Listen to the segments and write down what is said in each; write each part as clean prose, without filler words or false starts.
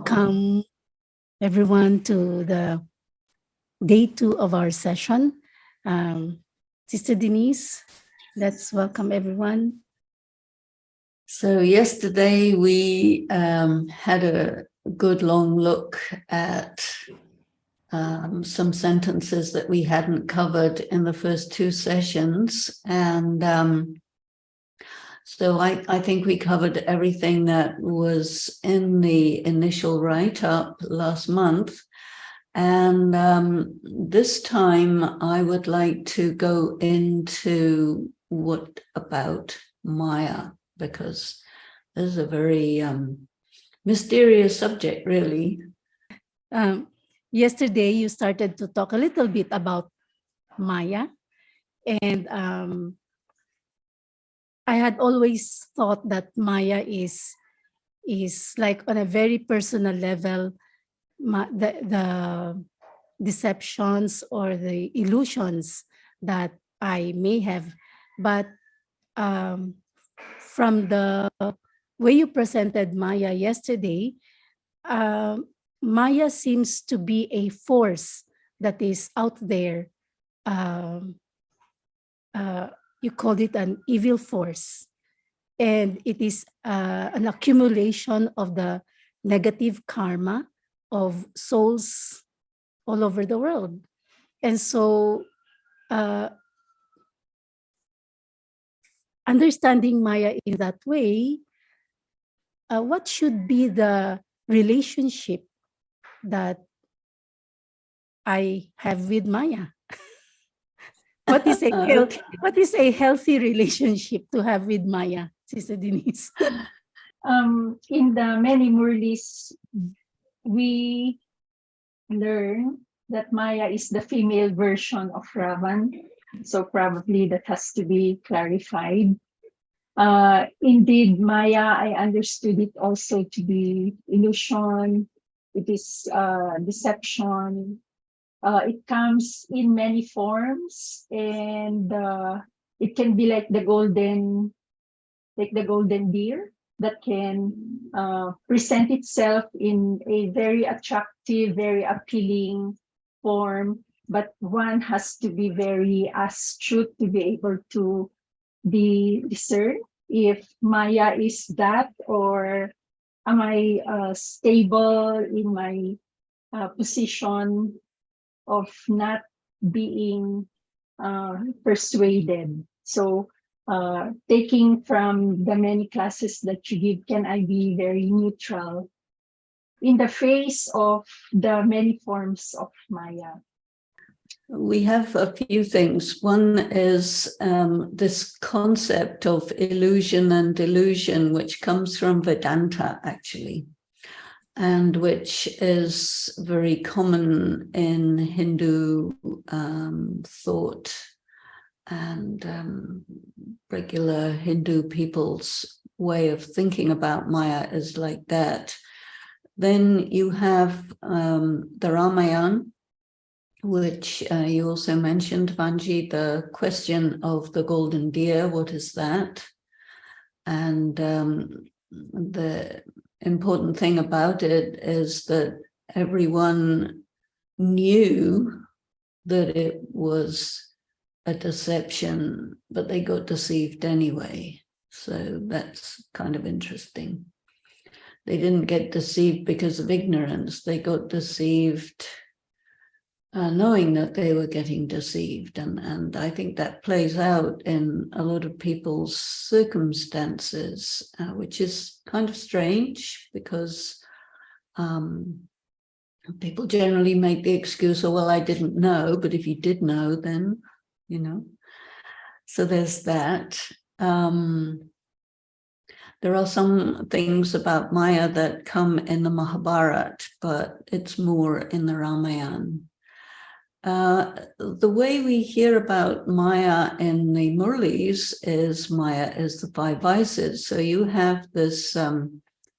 Welcome everyone to the day 2 of our session. Sister Denise, let's welcome everyone. So yesterday we had a good long look at some sentences that we hadn't covered in the first 2 sessions. And so I think we covered everything that was in the initial write-up last month. And this time I would like to go into what about Maya, because this is a very mysterious subject, really. Yesterday you started to talk a little bit about Maya, and I had always thought that Maya is like on a very personal level, the deceptions or the illusions that I may have, but from the way you presented Maya yesterday, Maya seems to be a force that is out there. You called it an evil force, and it is an accumulation of the negative karma of souls all over the world. And so understanding Maya in that way, what should be the relationship that I have with Maya? What is a healthy relationship to have with Maya, Sister Denise? In the many Murlis, we learn that Maya is the female version of Ravan. So probably that has to be clarified. Indeed, Maya, I understood it also to be illusion. It is deception. It comes in many forms, and it can be like the golden deer that can present itself in a very attractive, very appealing form, but one has to be very astute to be able to discern if Maya is that, or am I stable in my position of not being persuaded. So taking from the many classes that you give, can I be very neutral in the face of the many forms of Maya? We have a few things. One is this concept of illusion and delusion, which comes from Vedanta, actually, and which is very common in Hindu thought, and regular Hindu people's way of thinking about Maya is like that. Then you have the Ramayana, which you also mentioned, Vanji, the question of the golden deer, what is that? And the important thing about it is that everyone knew that it was a deception, but they got deceived anyway. So that's kind of interesting. They didn't get deceived because of ignorance. They got deceived knowing that they were getting deceived. And I think that plays out in a lot of people's circumstances, which is kind of strange because people generally make the excuse, oh, well, I didn't know, but if you did know, then, you know. So there's that. There are some things about Maya that come in the Mahabharata, but it's more in the Ramayana. The way we hear about Maya in the Murlis is Maya is the 5 vices. So you have this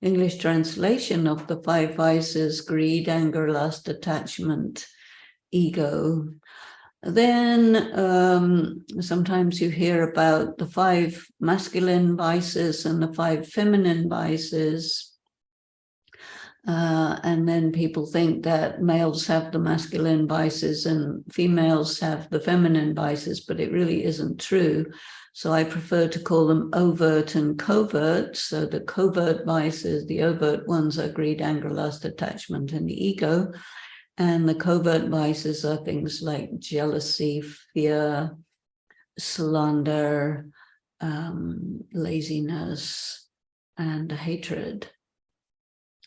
English translation of the 5 vices: greed, anger, lust, attachment, ego. Then sometimes you hear about the 5 masculine vices and the 5 feminine vices. And then people think that males have the masculine vices and females have the feminine vices, but it really isn't true. So I prefer to call them overt and covert. So the covert vices, the overt ones are greed, anger, lust, attachment, and the ego. And the covert vices are things like jealousy, fear, slander, laziness, and hatred.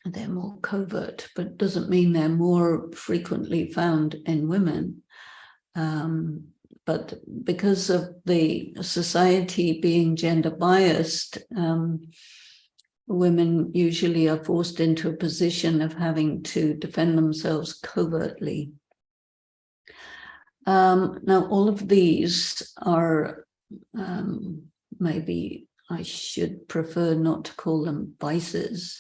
They're more covert, but doesn't mean they're more frequently found in women. But because of the society being gender biased, women usually are forced into a position of having to defend themselves covertly. Now, all of these are, maybe I should prefer not to call them vices.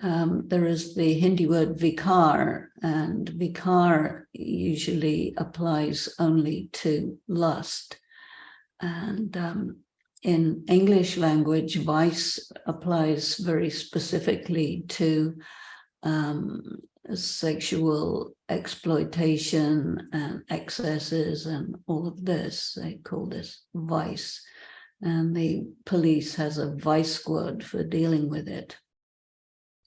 There is the Hindi word vikar, and vikar usually applies only to lust. And in English language, vice applies very specifically to sexual exploitation and excesses and all of this. They call this vice. And the police has a vice squad for dealing with it.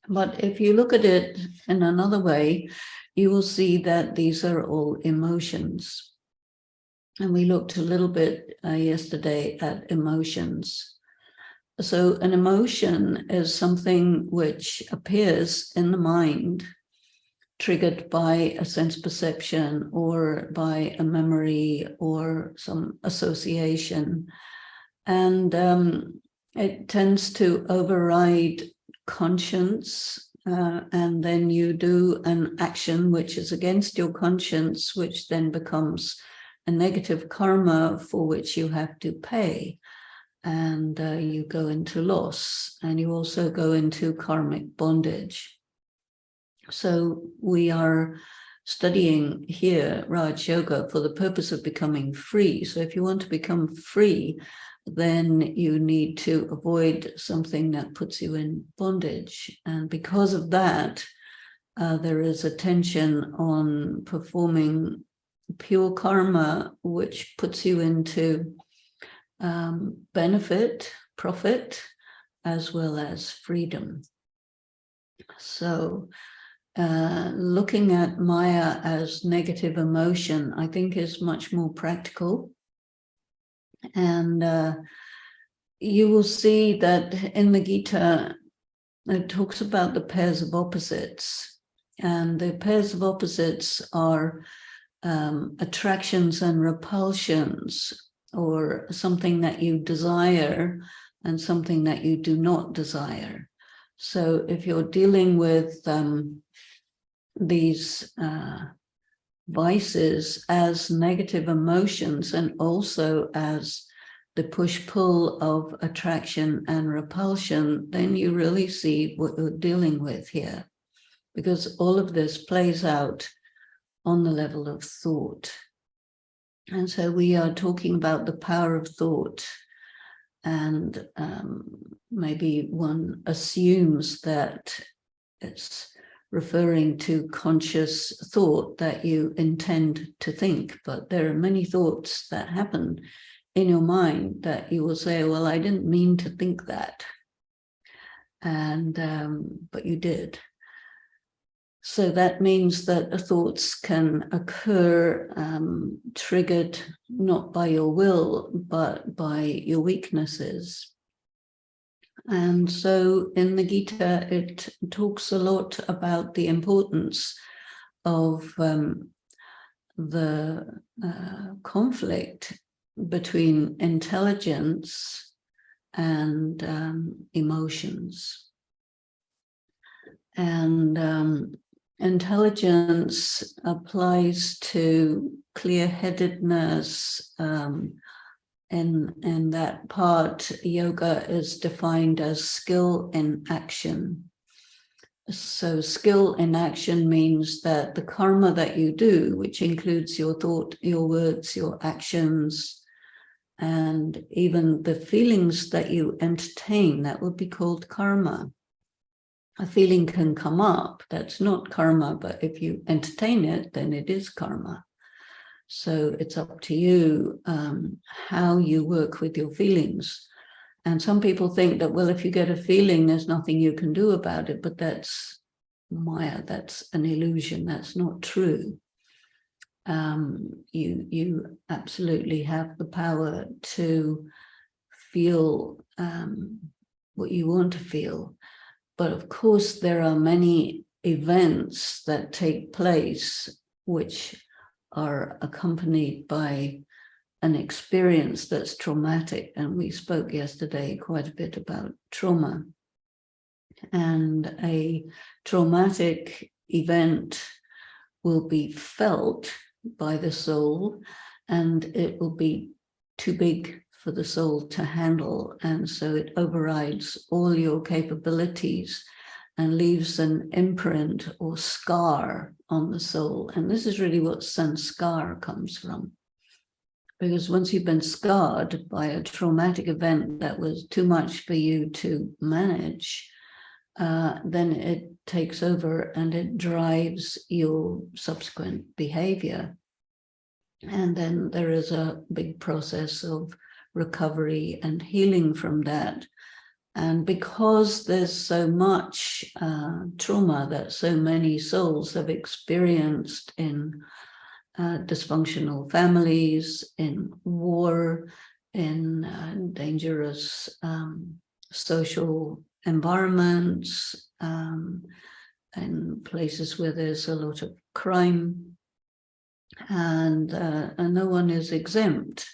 But if you look at it in another way, you will see that these are all emotions. And we looked a little bit yesterday at emotions. So an emotion is something which appears in the mind, triggered by a sense perception or by a memory or some association. And it tends to override conscience, and then you do an action which is against your conscience, which then becomes a negative karma for which you have to pay, and you go into loss, and you also go into karmic bondage. So we are studying here Raj Yoga for the purpose of becoming free. So if you want to become free, then you need to avoid something that puts you in bondage. And because of that, there is a tension on performing pure karma, which puts you into benefit, profit, as well as freedom. So looking at Maya as negative emotion, I think is much more practical. And you will see that in the Gita, it talks about the pairs of opposites. And the pairs of opposites are attractions and repulsions, or something that you desire and something that you do not desire. So if you're dealing with these vices as negative emotions, and also as the push-pull of attraction and repulsion, then you really see what you're dealing with here, because all of this plays out on the level of thought. And so we are talking about the power of thought, and maybe one assumes that it's referring to conscious thought that you intend to think, but there are many thoughts that happen in your mind that you will say, well, I didn't mean to think that, and but you did. So that means that thoughts can occur triggered not by your will, but by your weaknesses. And so in the Gita, it talks a lot about the importance of the conflict between intelligence and emotions. And intelligence applies to clear-headedness. In that part, yoga is defined as skill in action. So skill in action means that the karma that you do, which includes your thought, your words, your actions, and even the feelings that you entertain, that would be called karma. a feeling can come up that's not karma, but if you entertain it, then it is karma. So it's up to you how you work with your feelings. And some people think that, well, if you get a feeling, there's nothing you can do about it, but that's Maya, that's an illusion, that's not true. You absolutely have the power to feel what you want to feel. But of course, there are many events that take place which are accompanied by an experience that's traumatic. And we spoke yesterday quite a bit about trauma. And a traumatic event will be felt by the soul, and it will be too big for the soul to handle. And so it overrides all your capabilities and leaves an imprint or scar on the soul. And this is really what sanskar comes from. Because once you've been scarred by a traumatic event that was too much for you to manage, then it takes over and it drives your subsequent behavior. And then there is a big process of recovery and healing from that. And because there's so much trauma that so many souls have experienced in dysfunctional families, in war, in dangerous social environments, in places where there's a lot of crime, and no one is exempt.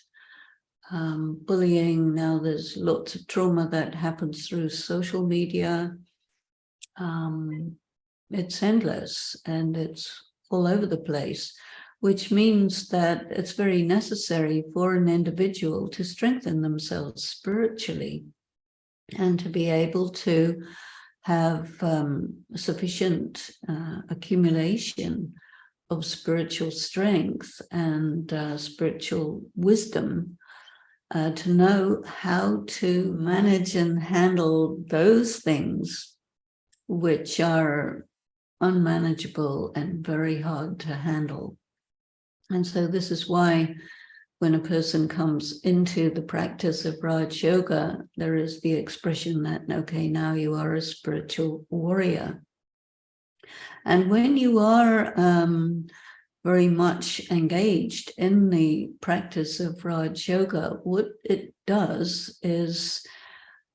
Bullying, now there's lots of trauma that happens through social media. It's endless and it's all over the place, which means that it's very necessary for an individual to strengthen themselves spiritually and to be able to have sufficient accumulation of spiritual strength and spiritual wisdom to know how to manage and handle those things which are unmanageable and very hard to handle. And so this is why when a person comes into the practice of Raj Yoga, there is the expression that, okay, now you are a spiritual warrior. And when you are very much engaged in the practice of Raj Yoga, what it does is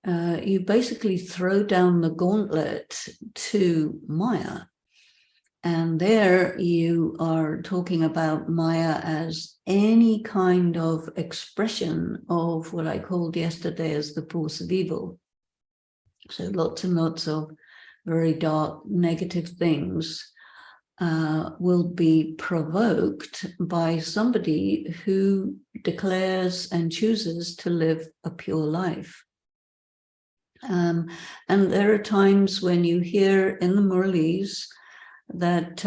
you basically throw down the gauntlet to Maya. And there you are talking about Maya as any kind of expression of what I called yesterday as the force of evil. So lots and lots of very dark, negative things will be provoked by somebody who declares and chooses to live a pure life. And there are times when you hear in the Murlis that,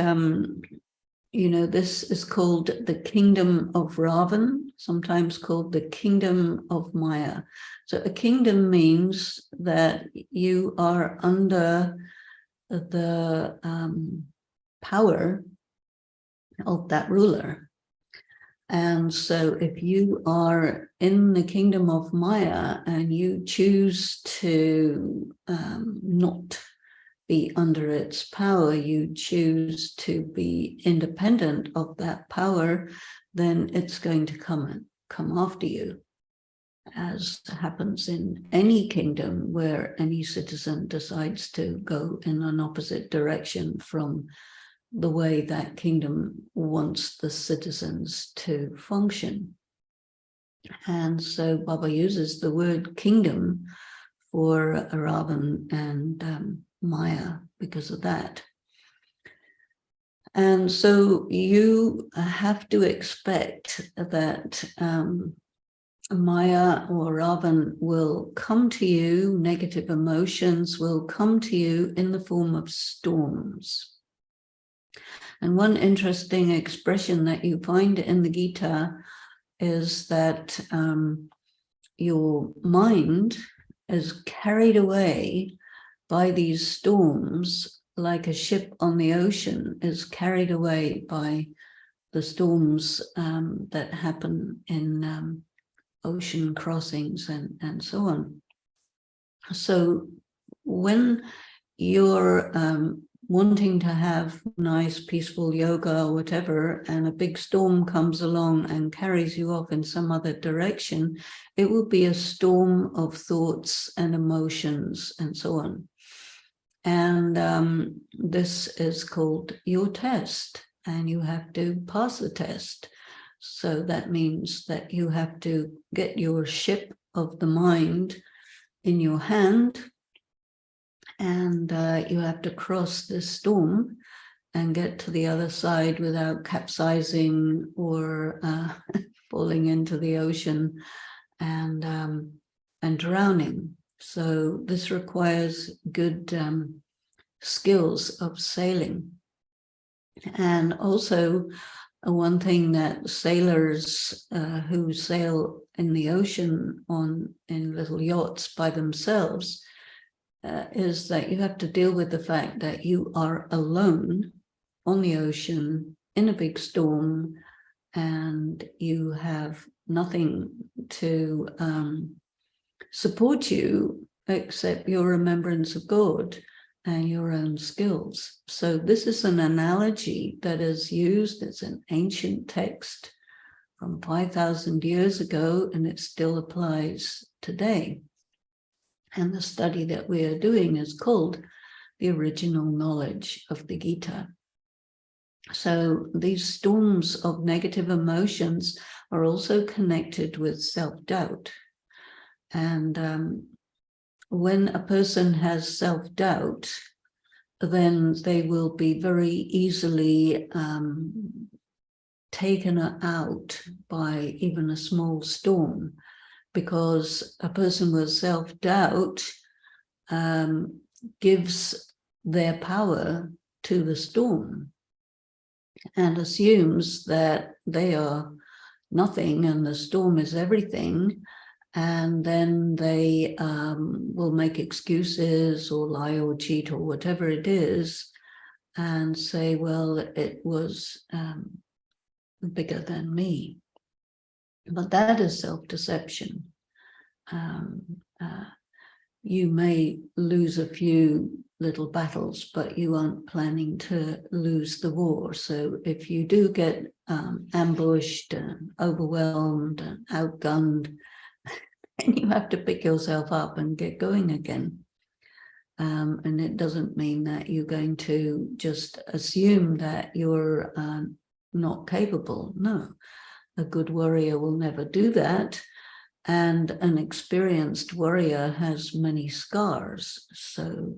this is called the kingdom of Ravan, sometimes called the kingdom of Maya. So a kingdom means that you are under the power of that ruler. And so if you are in the kingdom of Maya and you choose to not be under its power, you choose to be independent of that power, then it's going to come after you, as happens in any kingdom where any citizen decides to go in an opposite direction from the way that kingdom wants the citizens to function. And so Baba uses the word kingdom for Ravan and Maya because of that. And so you have to expect that Maya or Ravan will come to you, negative emotions will come to you in the form of storms. And one interesting expression that you find in the Gita is that your mind is carried away by these storms, like a ship on the ocean is carried away by the storms that happen in ocean crossings and so on. So when you're wanting to have nice, peaceful yoga or whatever, and a big storm comes along and carries you off in some other direction, it will be a storm of thoughts and emotions and so on. And this is called your test, and you have to pass the test. So that means that you have to get your ship of the mind in your hand, and you have to cross this storm and get to the other side without capsizing or falling into the ocean and drowning. So this requires good skills of sailing. And also one thing that sailors who sail in the ocean in little yachts by themselves is that you have to deal with the fact that you are alone on the ocean in a big storm, and you have nothing to support you except your remembrance of God and your own skills. So this is an analogy that is used. It's an ancient text from 5,000 years ago, and it still applies today. And the study that we are doing is called The Original Knowledge of the Gita. So these storms of negative emotions are also connected with self-doubt. And when a person has self-doubt, then they will be very easily taken out by even a small storm, because a person with self-doubt gives their power to the storm and assumes that they are nothing and the storm is everything. And then they will make excuses or lie or cheat or whatever it is and say, well, it was bigger than me. But that is self-deception. You may lose a few little battles, but you aren't planning to lose the war. So if you do get ambushed and overwhelmed and outgunned, and you have to pick yourself up and get going again. And it doesn't mean that you're going to just assume that you're not capable. No, a good warrior will never do that. And an experienced warrior has many scars. So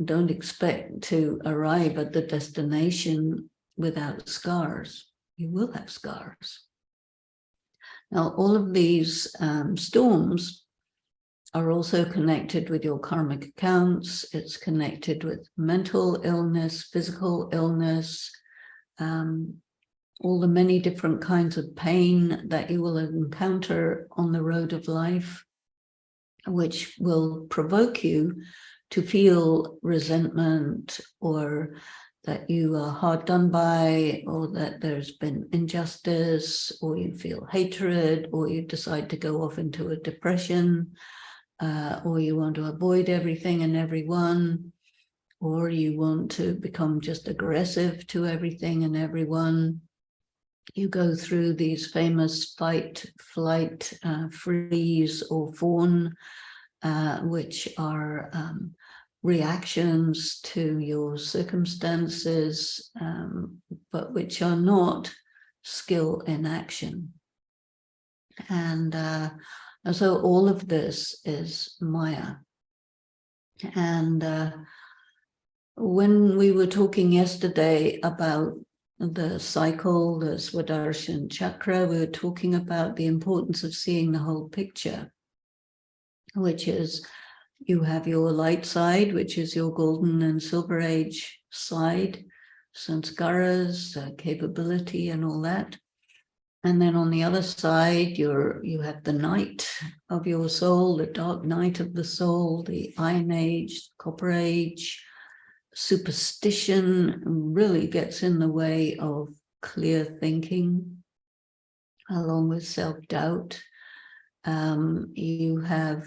don't expect to arrive at the destination without scars. You will have scars. Now, all of these storms are also connected with your karmic accounts. It's connected with mental illness, physical illness, all the many different kinds of pain that you will encounter on the road of life, which will provoke you to feel resentment, or that you are hard done by, or that there's been injustice, or you feel hatred, or you decide to go off into a depression, or you want to avoid everything and everyone, or you want to become just aggressive to everything and everyone. You go through these famous fight, flight, freeze, or fawn, which are reactions to your circumstances, but which are not skill in action. And so all of this is Maya. And when we were talking yesterday about the cycle, the Swadarshana chakra, we were talking about the importance of seeing the whole picture, which is you have your light side, which is your golden and silver age side, sanskaras, capability and all that. And then on the other side, you have the night of your soul, the dark night of the soul, the Iron Age, Copper Age. Superstition really gets in the way of clear thinking, along with self-doubt. You have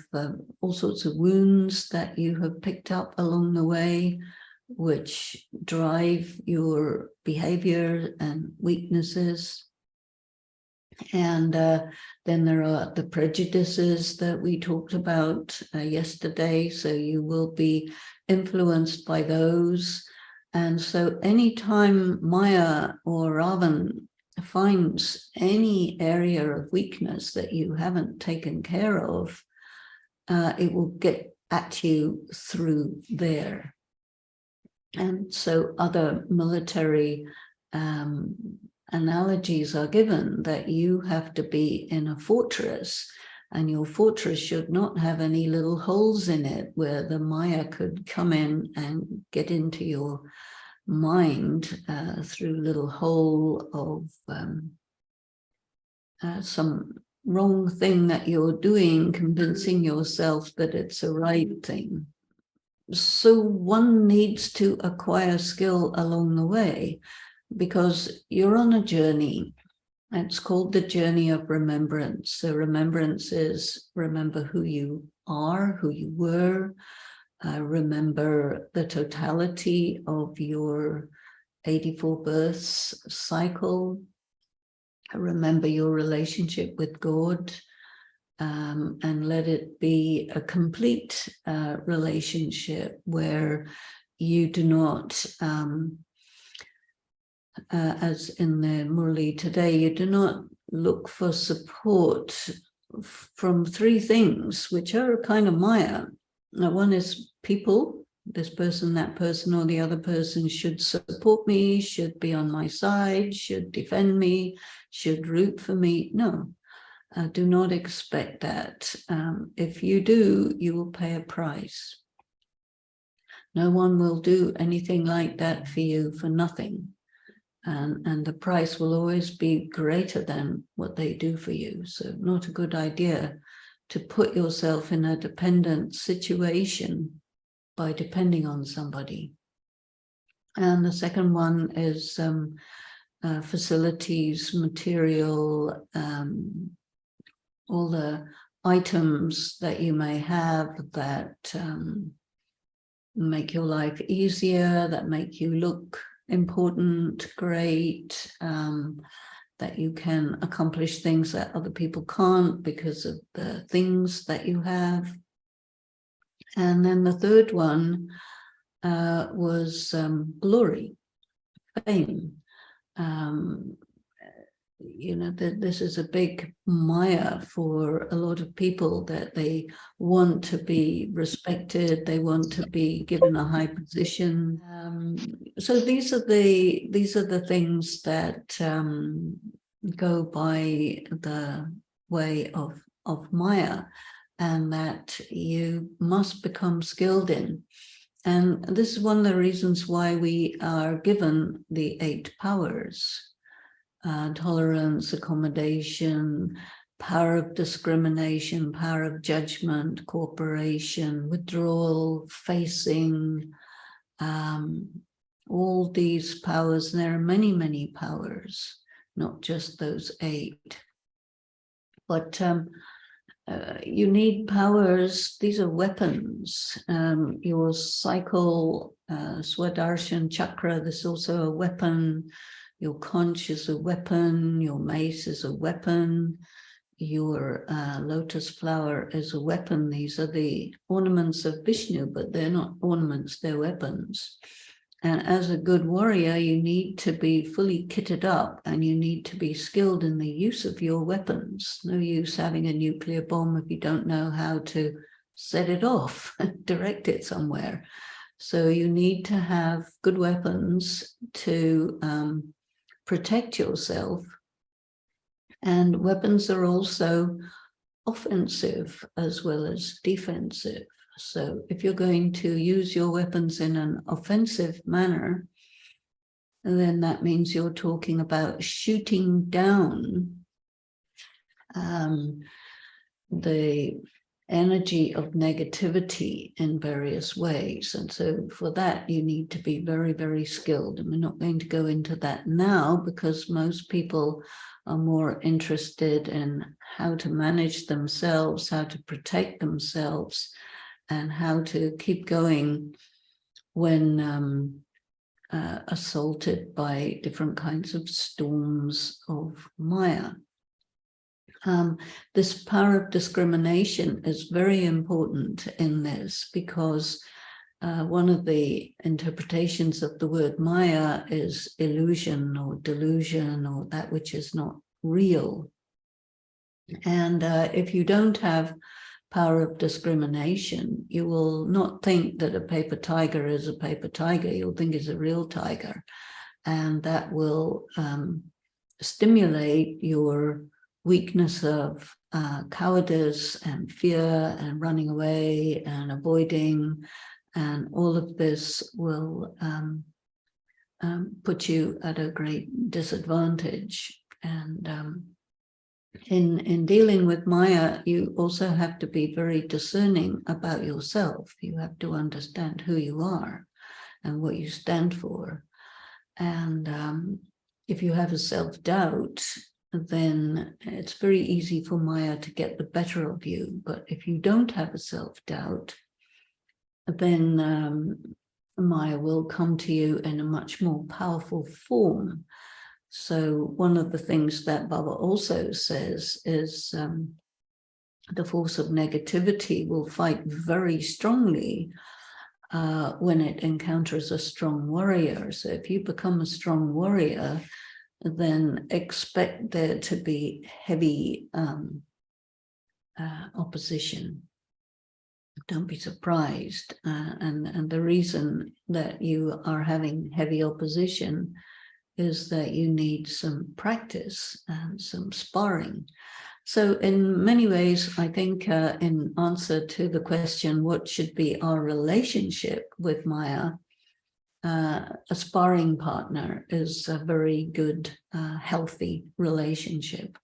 all sorts of wounds that you have picked up along the way, which drive your behavior and weaknesses. And then there are the prejudices that we talked about yesterday. So you will be influenced by those. And so anytime Maya or Ravan finds any area of weakness that you haven't taken care of, it will get at you through there. And so other military analogies are given that you have to be in a fortress, and your fortress should not have any little holes in it where the Maya could come in and get into your mind through little hole of some wrong thing that you're doing, convincing yourself that it's a right thing. So one needs to acquire skill along the way, because you're on a journey. It's called the journey of remembrance. So remembrance is remember who you are, who you were, remember the totality of your 84 births cycle, remember your relationship with God, and let it be a complete relationship where you do not, as in the Murli today, you do not look for support from three things, which are kind of Maya. Now, one is people, this person, that person, or the other person should support me, should be on my side, should defend me, should root for me. No, do not expect that. If you do, you will pay a price. No one will do anything like that for you for nothing. And the price will always be greater than what they do for you. So not a good idea to put yourself in a dependent situation by depending on somebody. And the second one is facilities, material, all the items that you may have that make your life easier, that make you look important, great, that you can accomplish things that other people can't because of the things that you have. And then the third one was glory, fame. You know, this is a big Maya for a lot of people, that they want to be respected, they want to be given a high position. So these are the things that go by the way of Maya, and that you must become skilled in. And this is one of the reasons why we are given the 8 powers. Tolerance, accommodation, power of discrimination, power of judgment, cooperation, withdrawal, facing, all these powers. And there are many, many powers, not just those 8. But you need powers. These are weapons. Your cycle, Swadarshana chakra, this is also a weapon. Your conch is a weapon, your mace is a weapon, your lotus flower is a weapon. These are the ornaments of Vishnu, but they're not ornaments, they're weapons. And as a good warrior, you need to be fully kitted up, and you need to be skilled in the use of your weapons. No use having a nuclear bomb if you don't know how to set it off and direct it somewhere. So you need to have good weapons to protect yourself. And weapons are also offensive as well as defensive. So if you're going to use your weapons in an offensive manner, then that means you're talking about shooting down the energy of negativity in various ways. And so for that, you need to be very, very skilled. And we're not going to go into that now because most people are more interested in how to manage themselves, how to protect themselves, and how to keep going when assaulted by different kinds of storms of Maya. This power of discrimination is very important in this because one of the interpretations of the word Maya is illusion or delusion or that which is not real. And if you don't have power of discrimination, you will not think that a paper tiger is a paper tiger. You'll think it's a real tiger. And that will stimulate your weakness of cowardice and fear and running away and avoiding, and all of this will put you at a great disadvantage. And in dealing with Maya, you also have to be very discerning about yourself. You have to understand who you are and what you stand for. And if you have a self-doubt, then it's very easy for Maya to get the better of you. But if you don't have a self-doubt, then Maya will come to you in a much more powerful form. So one of the things that Baba also says is the force of negativity will fight very strongly when it encounters a strong warrior. So if you become a strong warrior, then expect there to be heavy opposition. Don't be surprised. And the reason that you are having heavy opposition is that you need some practice and some sparring. So in many ways, I think in answer to the question, what should be our relationship with Maya, a sparring partner is a very good, healthy relationship.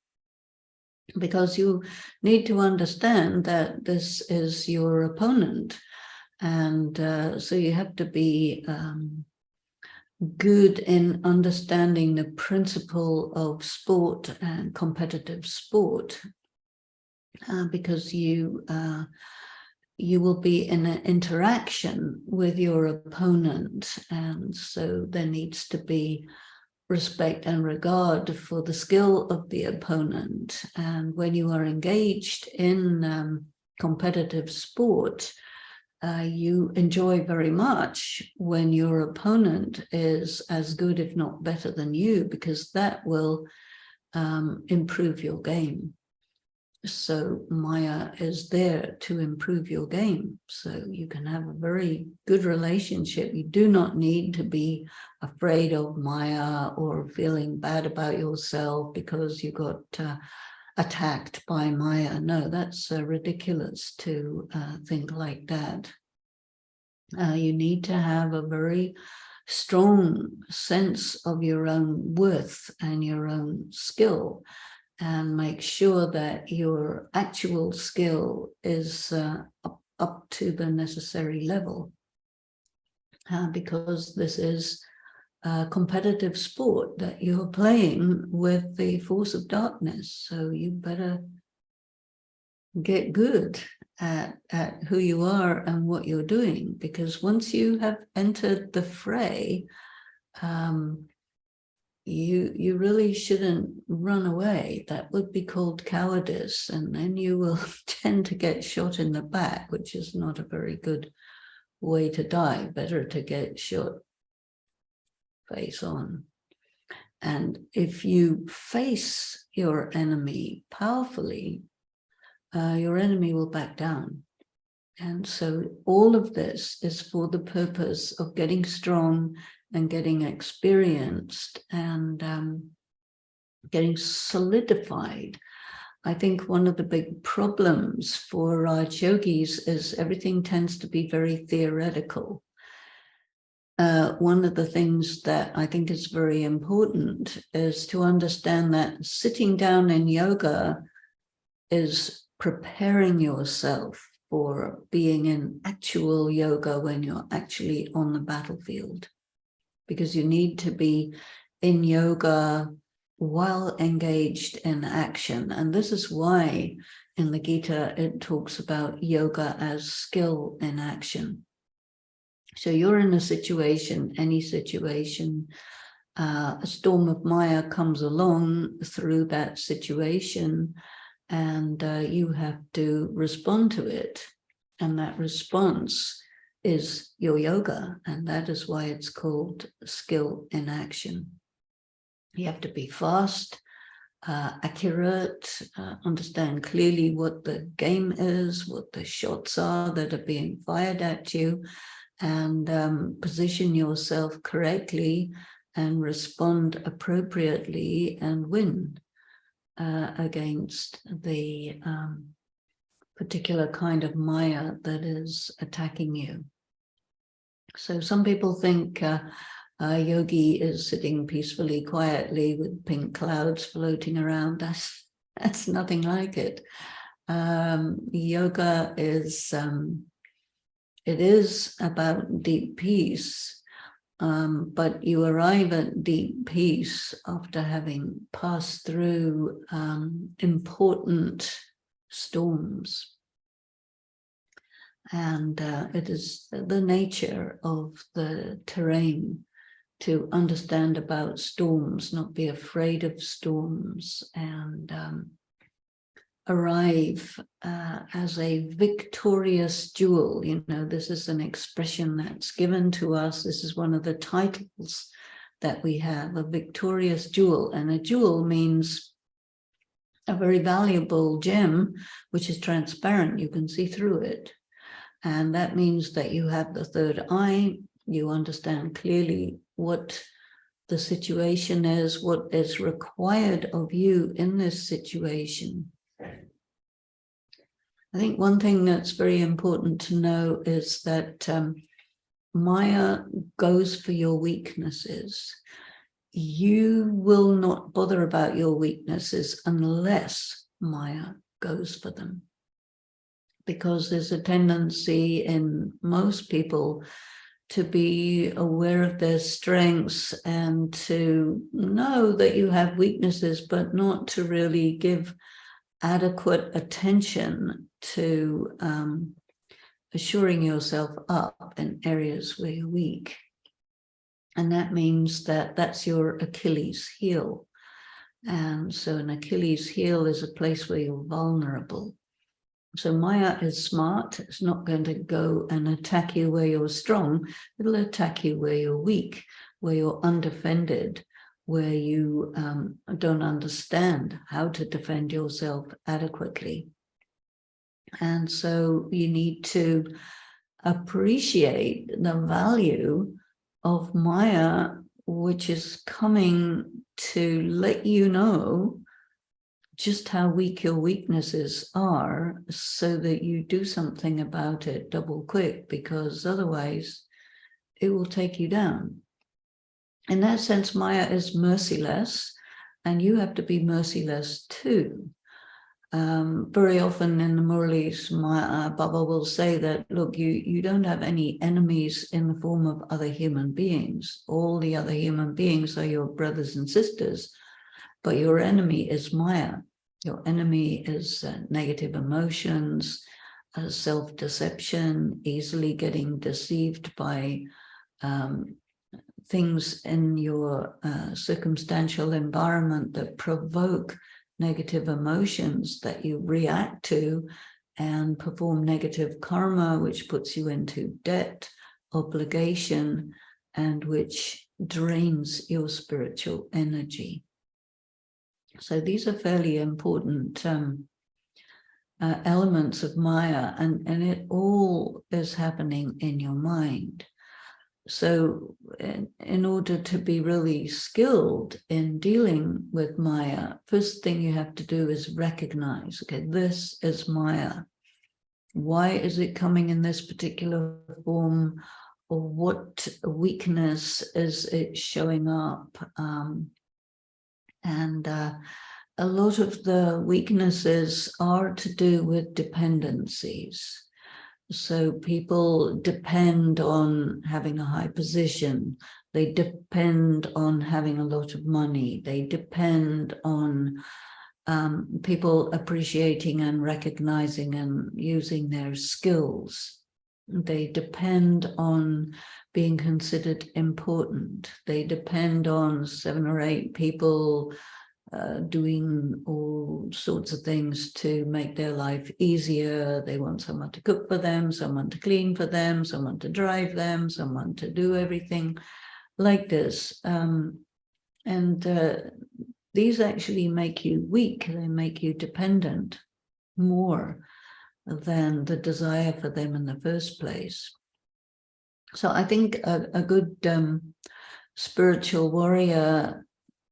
Because you need to understand that this is your opponent. And so you have to be good in understanding the principle of sport and competitive sport, because you will be in an interaction with your opponent, and so there needs to be respect and regard for the skill of the opponent. And when you are engaged in competitive sport, you enjoy very much when your opponent is as good, if not better than you, because that will improve your game. So Maya is there to improve your game. So you can have a very good relationship. You do not need to be afraid of Maya or feeling bad about yourself because you got attacked by Maya. No, that's ridiculous to think like that. You need to have a very strong sense of your own worth and your own skill, and make sure that your actual skill is up to the necessary level, because this is a competitive sport that you're playing with the force of darkness. So you better get good at who you are and what you're doing, because once you have entered the fray, you really shouldn't run away. That would be called cowardice, and then you will tend to get shot in the back, which is not a very good way to die. Better to get shot face on. And if you face your enemy powerfully, your enemy will back down. And so all of this is for the purpose of getting strong and getting experienced and getting solidified. I think one of the big problems for Raj yogis is everything tends to be very theoretical. One of the things that I think is very important is to understand that sitting down in yoga is preparing yourself for being in actual yoga when you're actually on the battlefield, because you need to be in yoga while engaged in action. And this is why in the Gita it talks about yoga as skill in action. So you're in a situation, any situation, a storm of Maya comes along through that situation, and you have to respond to it. And that response is your yoga, and that is why it's called skill in action. You have to be fast, accurate, understand clearly what the game is, what the shots are that are being fired at you, and position yourself correctly and respond appropriately and win against the particular kind of Maya that is attacking you. So some people think a yogi is sitting peacefully, quietly with pink clouds floating around. That's nothing like it. Yoga is, it is about deep peace, but you arrive at deep peace after having passed through important storms. And it is the nature of the terrain to understand about storms, not be afraid of storms, and arrive as a victorious jewel. You know, this is an expression that's given to us. This is one of the titles that we have, a victorious jewel. And a jewel means a very valuable gem, which is transparent. You can see through it. And that means that you have the third eye. You understand clearly what the situation is, what is required of you in this situation. I think one thing that's very important to know is that Maya goes for your weaknesses. You will not bother about your weaknesses unless Maya goes for them. Because there's a tendency in most people to be aware of their strengths and to know that you have weaknesses, but not to really give adequate attention to assuring yourself up in areas where you're weak. And that means that that's your Achilles heel. And so an Achilles heel is a place where you're vulnerable. So Maya is smart. It's not going to go and attack you where you're strong. It'll attack you where you're weak, where you're undefended, where you don't understand how to defend yourself adequately. And so you need to appreciate the value of Maya, which is coming to let you know just how weak your weaknesses are, so that you do something about it double quick, because otherwise it will take you down. In that sense, Maya is merciless, and you have to be merciless too. Very often in the Muralis, Baba will say that, look, you don't have any enemies in the form of other human beings. All the other human beings are your brothers and sisters, but your enemy is Maya. Your enemy is negative emotions, self-deception, easily getting deceived by things in your circumstantial environment that provoke negative emotions that you react to and perform negative karma, which puts you into debt, obligation, and which drains your spiritual energy. So these are fairly important elements of Maya, and it all is happening in your mind. So in order to be really skilled in dealing with Maya, first thing you have to do is recognize, okay, this is Maya. Why is it coming in this particular form? Or what weakness is it showing up? And a lot of the weaknesses are to do with dependencies. So people depend on having a high position. They depend on having a lot of money. They depend on people appreciating and recognizing and using their skills. They depend on being considered important. They depend on 7 or 8 people doing all sorts of things to make their life easier. They want someone to cook for them, someone to clean for them, someone to drive them, someone to do everything like this. These actually make you weak. They make you dependent more than the desire for them in the first place. So I think a good spiritual warrior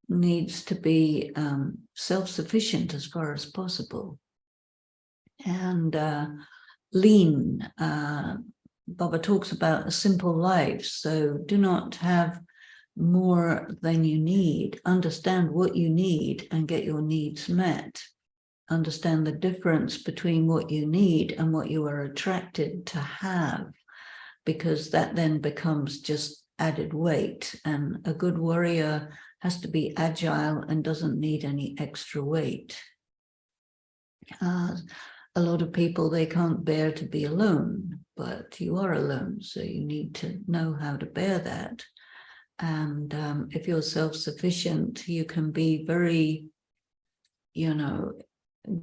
needs to be self-sufficient as far as possible and lean. Baba talks about a simple life, so do not have more than you need. Understand what you need and get your needs met. Understand the difference between what you need and what you are attracted to have, because that then becomes just added weight. And a good warrior has to be agile and doesn't need any extra weight. A lot of people, they can't bear to be alone, but you are alone, so you need to know how to bear that. And if you're self-sufficient, you can be very,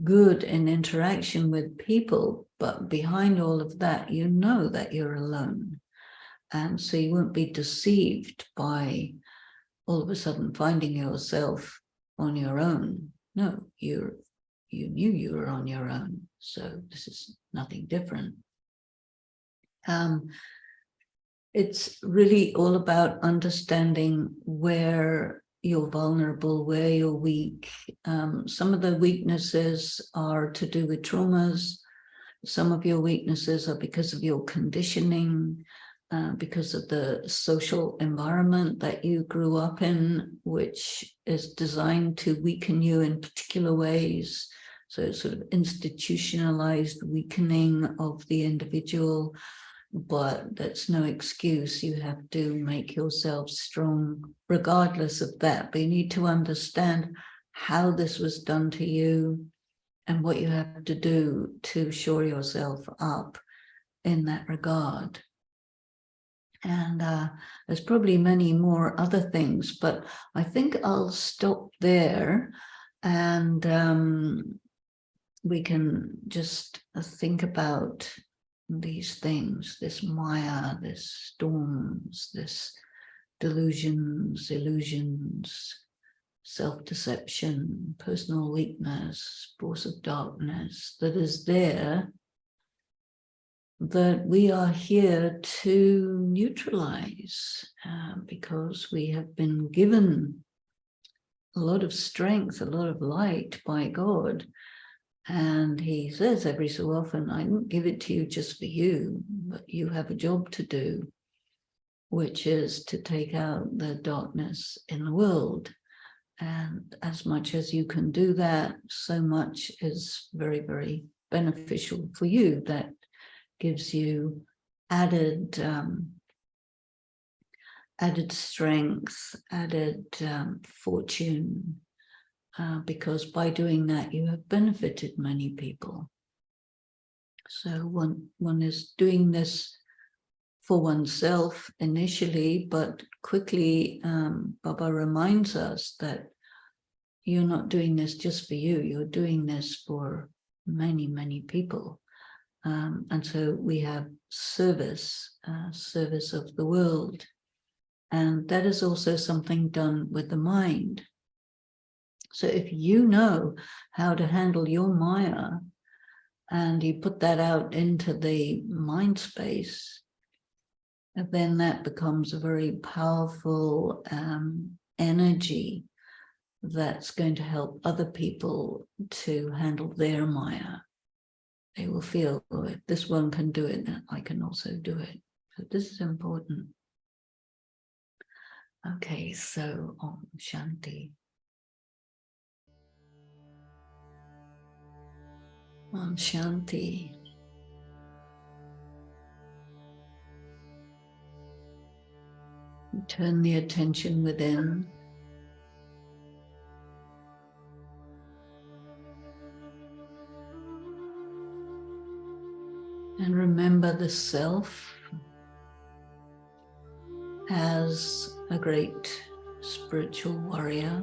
good in interaction with people, but behind all of that, you know that you're alone. And so you won't be deceived by all of a sudden finding yourself on your own. No, you knew you were on your own. So this is nothing different. It's really all about understanding where you're vulnerable, where you're weak. Some of the weaknesses are to do with traumas. Some of your weaknesses are because of your conditioning, because of the social environment that you grew up in, which is designed to weaken you in particular ways. So it's sort of institutionalized weakening of the individual. But that's no excuse. You have to make yourself strong regardless of that. But you need to understand how this was done to you and what you have to do to shore yourself up in that regard. And there's probably many more other things, but I think I'll stop there and we can just think about these things, this Maya, this storms, this delusions, illusions, self-deception, personal weakness, force of darkness that is there, that we are here to neutralize because we have been given a lot of strength, a lot of light by God. And he says every so often, I didn't give it to you just for you, but you have a job to do, which is to take out the darkness in the world. And as much as you can do that, so much is very, very beneficial for you. That gives you added strength, added fortune, because by doing that, you have benefited many people. So one is doing this for oneself initially, but quickly Baba reminds us that you're not doing this just for you, you're doing this for many, many people. And so we have service of the world. And that is also something done with the mind. So if you know how to handle your Maya and you put that out into the mind space, then that becomes a very powerful energy that's going to help other people to handle their Maya. They will feel, oh, if this one can do it, then I can also do it. So this is important. Okay, so Om Shanti. Shanti. Turn the attention within. And remember the self as a great spiritual warrior.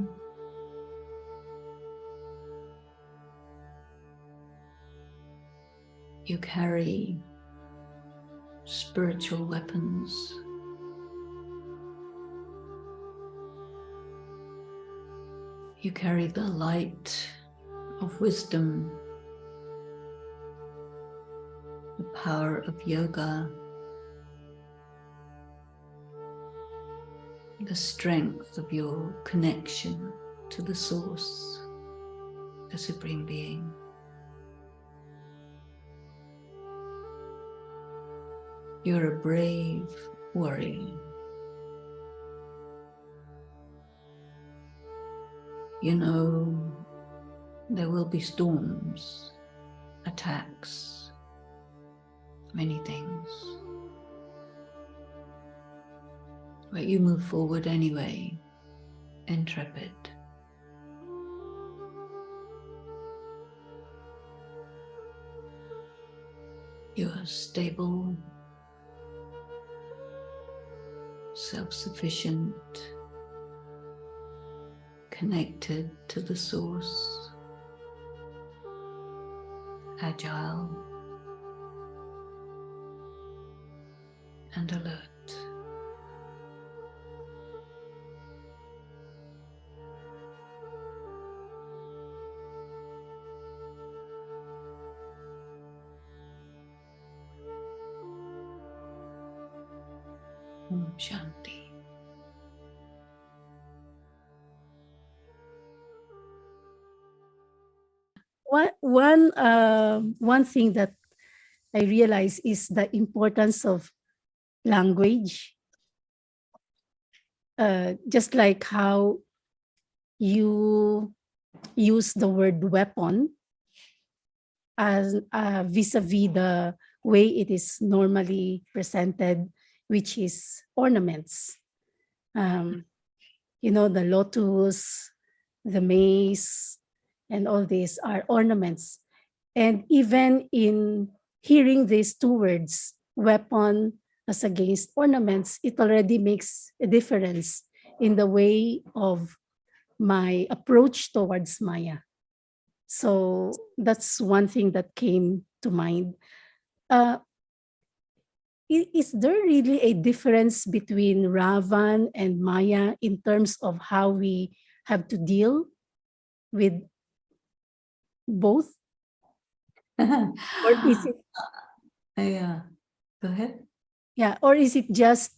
You carry spiritual weapons. You carry the light of wisdom, the power of yoga, the strength of your connection to the source, the Supreme Being. You're a brave warrior. You know there will be storms, attacks, many things. But you move forward anyway, intrepid. You are stable, self-sufficient, connected to the source, agile and alert. Om Shanti. One thing that I realize is the importance of language. Just like how you use the word weapon as vis-a-vis the way it is normally presented, which is ornaments. You know, the lotus, the mace, and all these are ornaments. And even in hearing these two words, weapon as against ornaments, it already makes a difference in the way of my approach towards Maya. So that's one thing that came to mind. Is there really a difference between Ravan and Maya in terms of how we have to deal with both? Or is it, Go ahead. yeah, or is it just,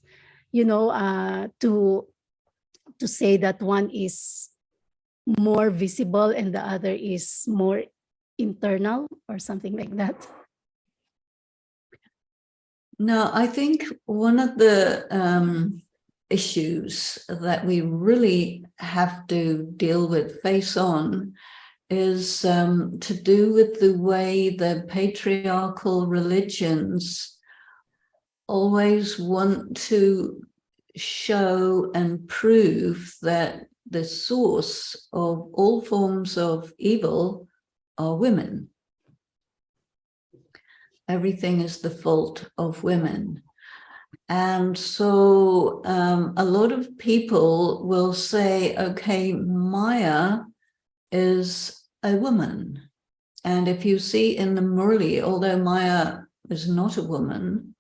you know, to say that one is more visible and the other is more internal or something like that? No, I think one of the issues that we really have to deal with face on is to do with the way the patriarchal religions always want to show and prove that the source of all forms of evil are women. Everything is the fault of women. And so a lot of people will say, okay, Maya is a woman. And if you see in the Murli, although Maya is not a woman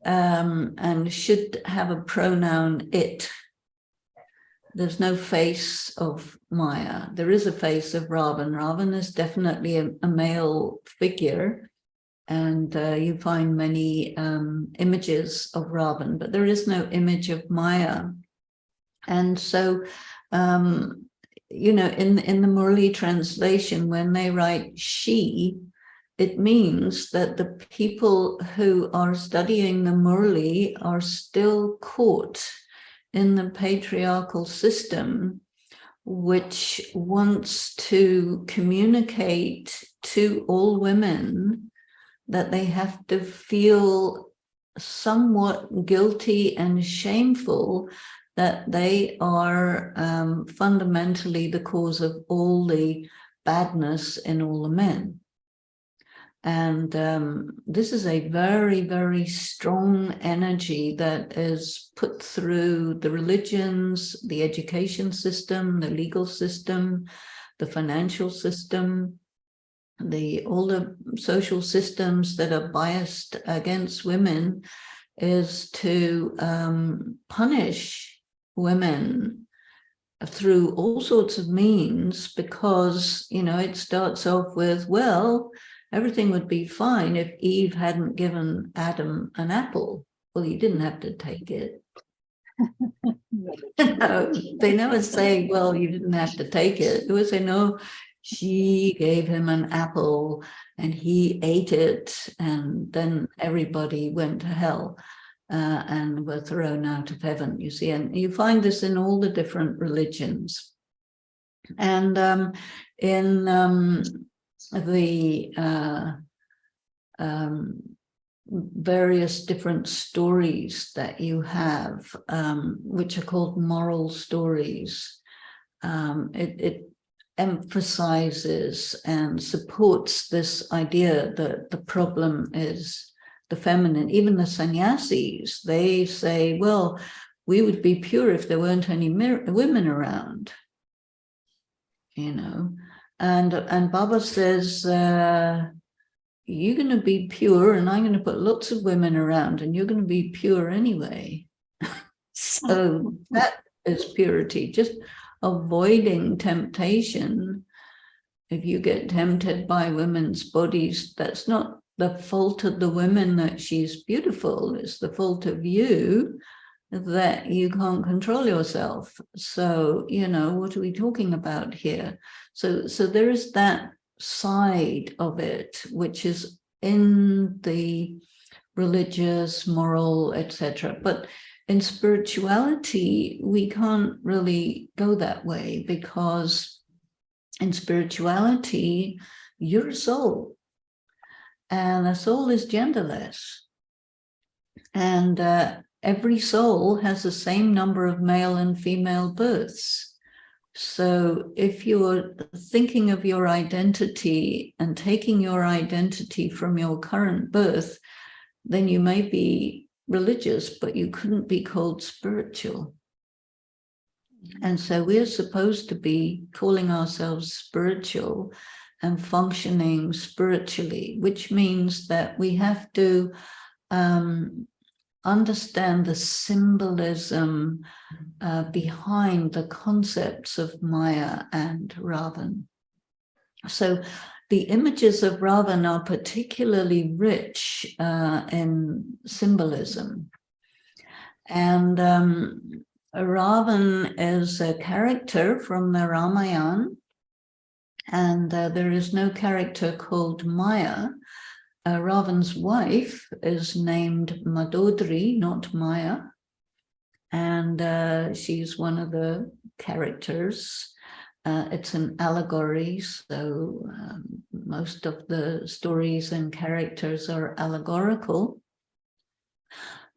and should have a pronoun it, there's no face of Maya. There is a face of Ravan. Ravan is definitely a male figure. And you find many images of Ravan, but there is no image of Maya. And so, you know, in the Murli translation, when they write she, it means that the people who are studying the Murli are still caught in the patriarchal system which wants to communicate to all women that they have to feel somewhat guilty and shameful that they are fundamentally the cause of all the badness in all the men. And this is a very, very strong energy that is put through the religions, the education system, the legal system, the financial system, all the social systems that are biased against women, is to punish women through all sorts of means, because, you know, it starts off with, well, everything would be fine if Eve hadn't given Adam an apple. Well, he didn't have to take it. No, they never say, well, you didn't have to take it. They would say, no, she gave him an apple and he ate it, and then everybody went to hell and were thrown out of heaven, you see. And you find this in all the different religions. And in the various different stories that you have, which are called moral stories, it emphasizes and supports this idea that the problem is the feminine. Even the sannyasis, they say, well, we would be pure if there weren't any women around, you know. And Baba says, you're going to be pure, and I'm going to put lots of women around, and you're going to be pure anyway. So that is purity, just avoiding temptation. If you get tempted by women's bodies, that's not the fault of the women that she's beautiful. It's the fault of you that you can't control yourself. So, you know, what are we talking about here? So there is that side of it, which is in the religious, moral, etc. But in spirituality, we can't really go that way, because in spirituality, you're a soul, and a soul is genderless. And every soul has the same number of male and female births. So if you're thinking of your identity and taking your identity from your current birth, then you may be religious, but you couldn't be called spiritual. And so we're supposed to be calling ourselves spiritual and functioning spiritually, which means that we have to understand the symbolism behind the concepts of Maya and Ravan. So the images of Ravan are particularly rich in symbolism. And Ravan is a character from the Ramayana, and there is no character called Maya. Ravan's wife is named Madodri, not Maya, and she's one of the characters. It's an allegory, so most of the stories and characters are allegorical.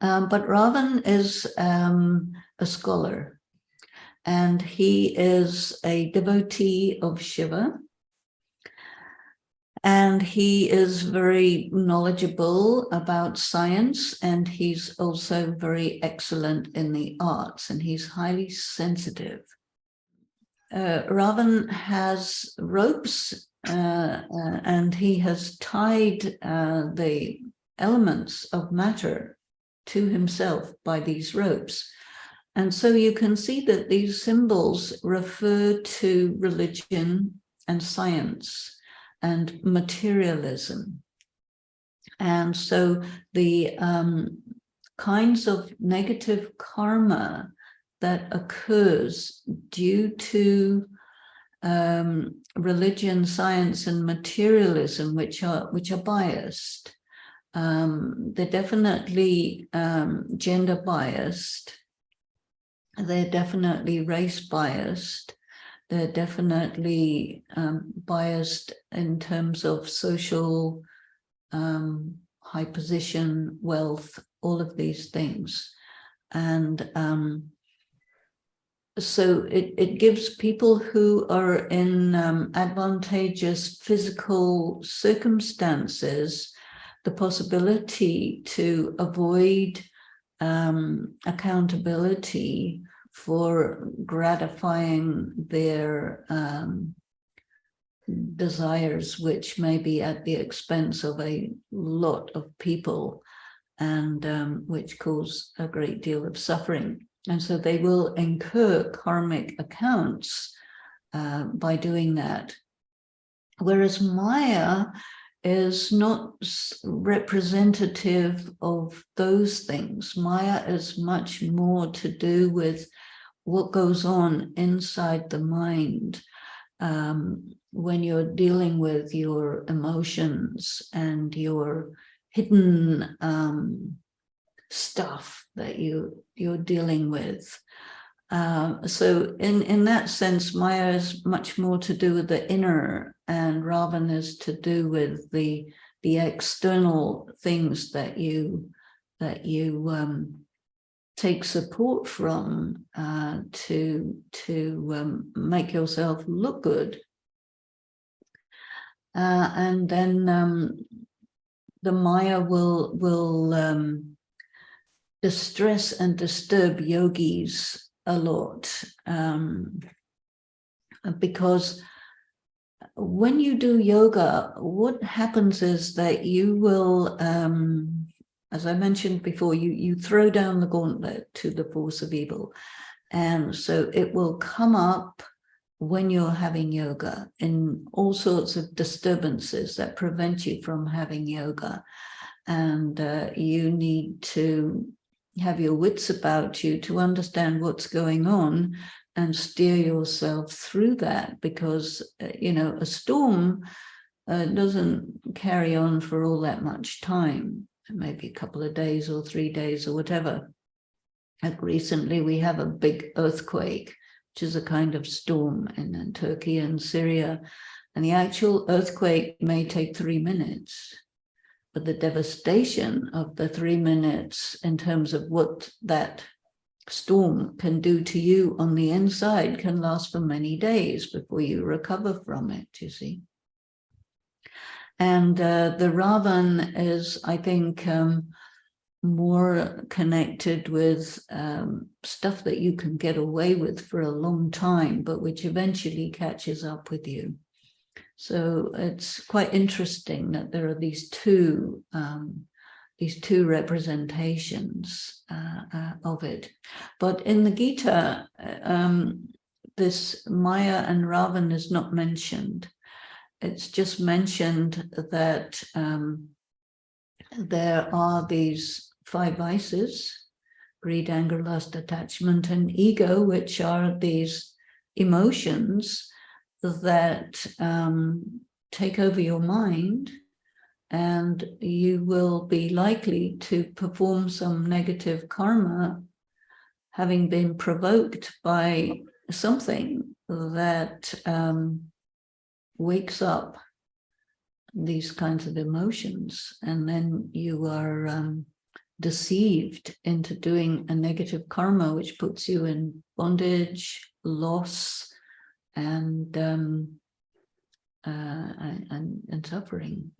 But Ravan is a scholar, and he is a devotee of Shiva. And he is very knowledgeable about science, and he's also very excellent in the arts, and he's highly sensitive. Ravan has ropes, and he has tied the elements of matter to himself by these ropes. And so you can see that these symbols refer to religion and science and materialism. And so the kinds of negative karma that occurs due to religion, science, and materialism, which are biased. They're definitely gender biased. They're definitely race biased. They're definitely biased in terms of social, high position, wealth, all of these things. And so it gives people who are in advantageous physical circumstances the possibility to avoid accountability for gratifying their desires, which may be at the expense of a lot of people, and which cause a great deal of suffering. And so they will incur karmic accounts by doing that. Whereas Maya is not representative of those things. Maya is much more to do with what goes on inside the mind when you're dealing with your emotions and your hidden stuff that you're dealing with. So in that sense, Maya is much more to do with the inner, and Ravan is to do with the external things that you take support from to make yourself look good. And then the Maya will distress and disturb yogis a lot, because when you do yoga, what happens is that you will, as I mentioned before, you throw down the gauntlet to the force of evil. And so it will come up when you're having yoga in all sorts of disturbances that prevent you from having yoga. And you need to have your wits about you to understand what's going on and steer yourself through that, because, a storm doesn't carry on for all that much time, maybe a couple of days or 3 days or whatever. Like recently, we have a big earthquake, which is a kind of storm in Turkey and Syria, and the actual earthquake may take 3 minutes. But the devastation of the 3 minutes in terms of what that storm can do to you on the inside can last for many days before you recover from it, you see. And the Ravan is, I think, more connected with stuff that you can get away with for a long time, but which eventually catches up with you. So it's quite interesting that there are these two representations of it. But in the Gita, this Maya and Ravan is not mentioned. It's just mentioned that there are these 5 vices: greed, anger, lust, attachment, and ego, which are these emotions that take over your mind, and you will be likely to perform some negative karma, having been provoked by something that wakes up these kinds of emotions, and then you are deceived into doing a negative karma, which puts you in bondage, loss, and suffering,